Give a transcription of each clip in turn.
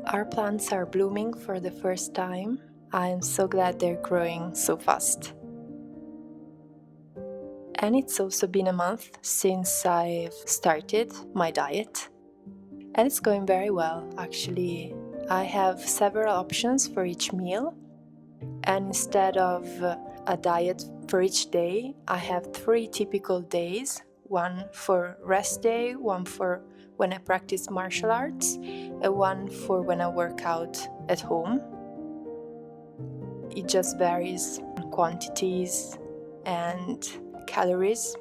Our plants are blooming for the first time. I am so glad they're growing so fast. And it's also been a month since I've started my diet. And it's going very well, actually. I have several options for each meal. And instead of a diet for each day, I have 3 typical days. One for rest day, one for when I practice martial arts, and one for when I work out at home. It just varies in quantities and calories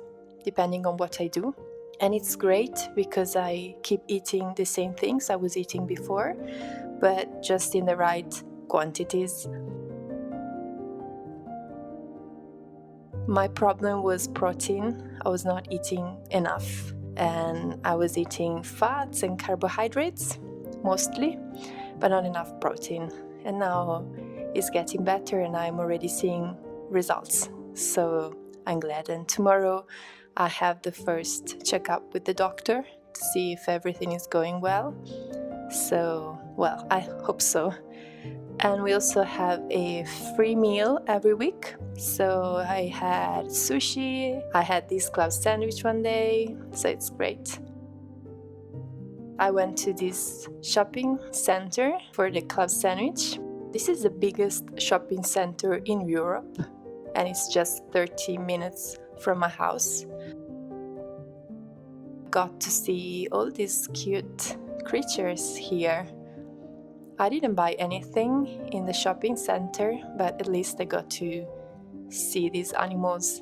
depending on what I do. And it's great because I keep eating the same things I was eating before, but just in the right quantities. My problem was protein. I was not eating enough, and I was eating fats and carbohydrates mostly, but not enough protein. And now it's getting better and I'm already seeing results. So I'm glad. And tomorrow I have the first checkup with the doctor to see if everything is going well. So, well, I hope so. And we also have a free meal every week. So I had sushi, I had this club sandwich one day, so it's great. I went to this shopping center for the club sandwich. This is the biggest shopping center in Europe, and it's just 30 minutes from my house. Got to see all these cute creatures here. I didn't buy anything in the shopping center, but at least I got to see these animals.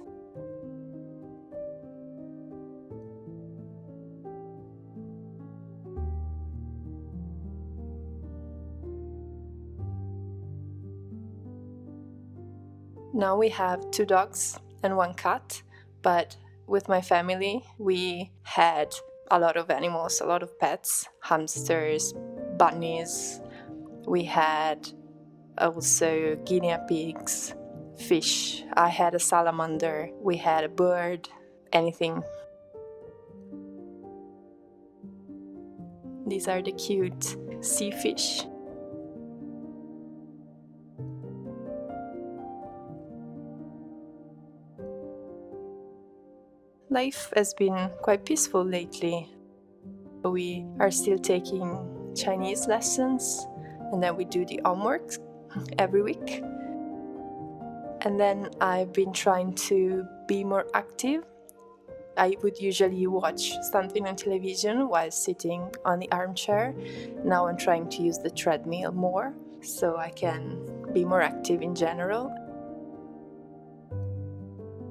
Now we have 2 dogs and 1 cat, but with my family we had a lot of animals, a lot of pets, hamsters, bunnies. We had also guinea pigs, fish. I had a salamander, we had a bird, anything. These are the cute sea fish. Life has been quite peaceful lately. We are still taking Chinese lessons, and then we do the homework every week. And then I've been trying to be more active. I would usually watch something on television while sitting on the armchair. Now I'm trying to use the treadmill more so I can be more active in general.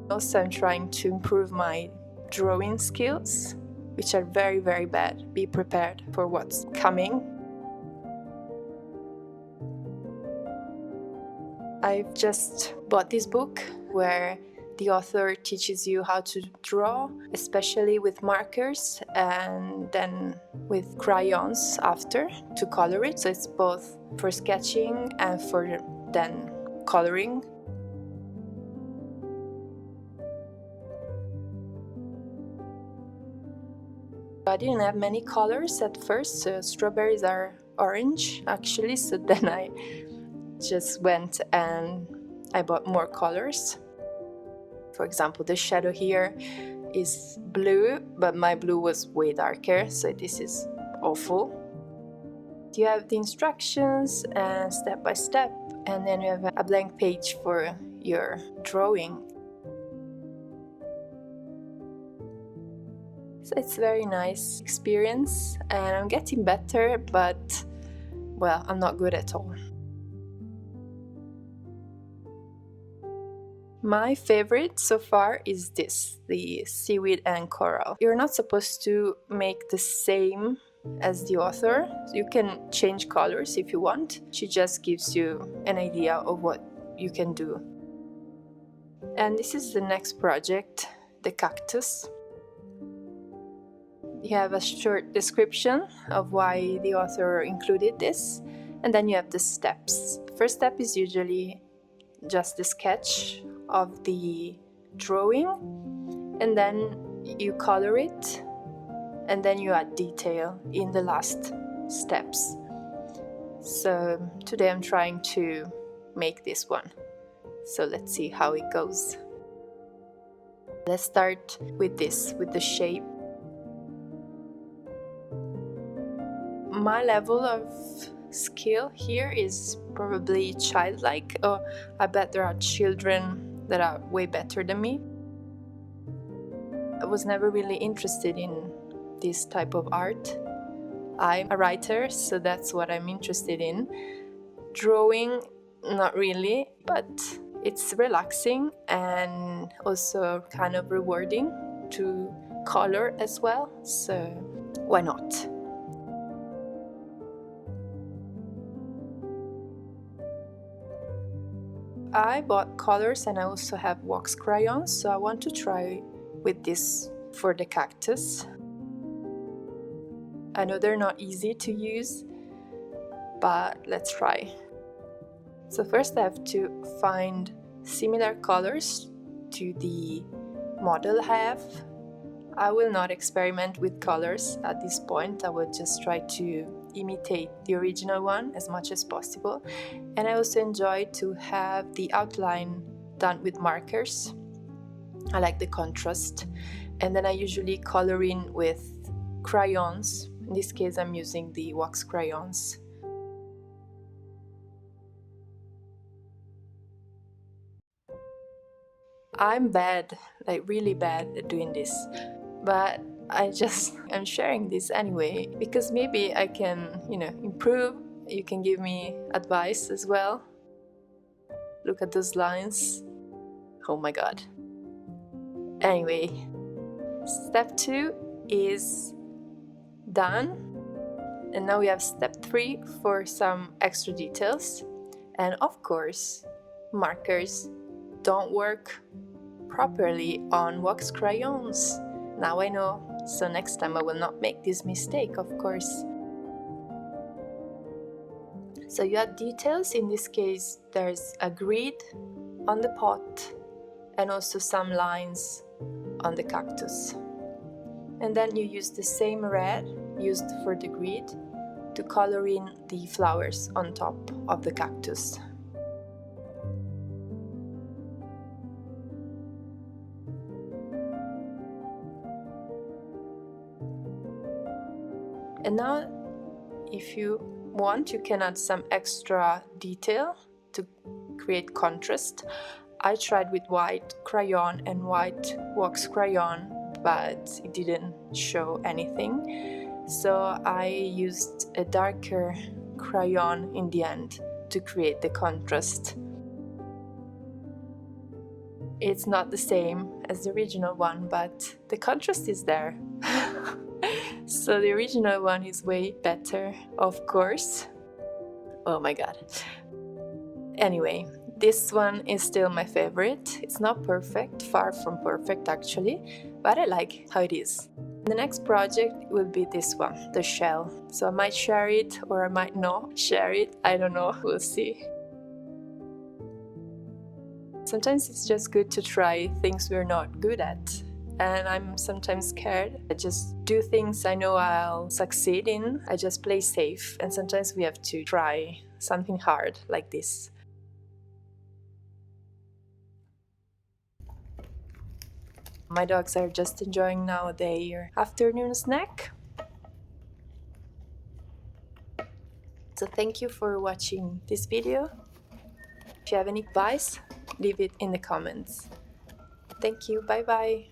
Also, I'm trying to improve my drawing skills, which are very, very bad. Be prepared for what's coming. I've just bought this book where the author teaches you how to draw, especially with markers and then with crayons after to color it. So it's both for sketching and for then coloring. I didn't have many colors at first, so strawberries are orange actually, so then I just went and I bought more colors. For example, the shadow here is blue, but my blue was way darker, so this is awful. You have the instructions and step by step, and then you have a blank page for your drawing. So it's a very nice experience, and I'm getting better, but well, I'm not good at all. My favorite so far is this, the seaweed and coral. You're not supposed to make the same as the author. You can change colors if you want. She just gives you an idea of what you can do. And this is the next project, the cactus. You have a short description of why the author included this, and then you have the steps. The first step is usually just the sketch of the drawing, and then you color it, and then you add detail in the last steps. So today I'm trying to make this one. So let's see how it goes. Let's start with this, with the shape. My level of skill here is probably childlike. Oh, I bet there are children that are way better than me. I was never really interested in this type of art. I'm a writer, so that's what I'm interested in. Drawing, not really, but it's relaxing and also kind of rewarding to color as well, so why not? I bought colors and I also have wax crayons, so I want to try with this for the cactus. I know they're not easy to use, but let's try. So first I have to find similar colors to the model I have. I will not experiment with colors at this point. I will just try to imitate the original one as much as possible. And I also enjoy to have the outline done with markers. I like the contrast. And then I usually color in with crayons. In this case I'm using the wax crayons. I'm bad, like really bad at doing this, but I'm sharing this anyway because maybe I can, improve. You can give me advice as well. Look at those lines. Oh my god. Anyway, step 2 is done. And now we have step 3 for some extra details. And of course, markers don't work properly on wax crayons. Now I know, so next time I will not make this mistake, of course. So you add details. In this case, there's a grid on the pot and also some lines on the cactus. And then you use the same red used for the grid to color in the flowers on top of the cactus. And now, if you want, you can add some extra detail to create contrast. I tried with white crayon and white wax crayon, but it didn't show anything. So I used a darker crayon in the end to create the contrast. It's not the same as the original one, but the contrast is there. So the original one is way better, of course. Oh my god. Anyway, this one is still my favorite. It's not perfect, far from perfect actually, but I like how it is. The next project will be this one, the shell. So I might share it or I might not share it. I don't know, we'll see. Sometimes it's just good to try things we're not good at. And I'm sometimes scared. I just do things I know I'll succeed in. I just play safe. And sometimes we have to try something hard like this. My dogs are just enjoying now their afternoon snack. So thank you for watching this video. If you have any advice, leave it in the comments. Thank you, bye bye.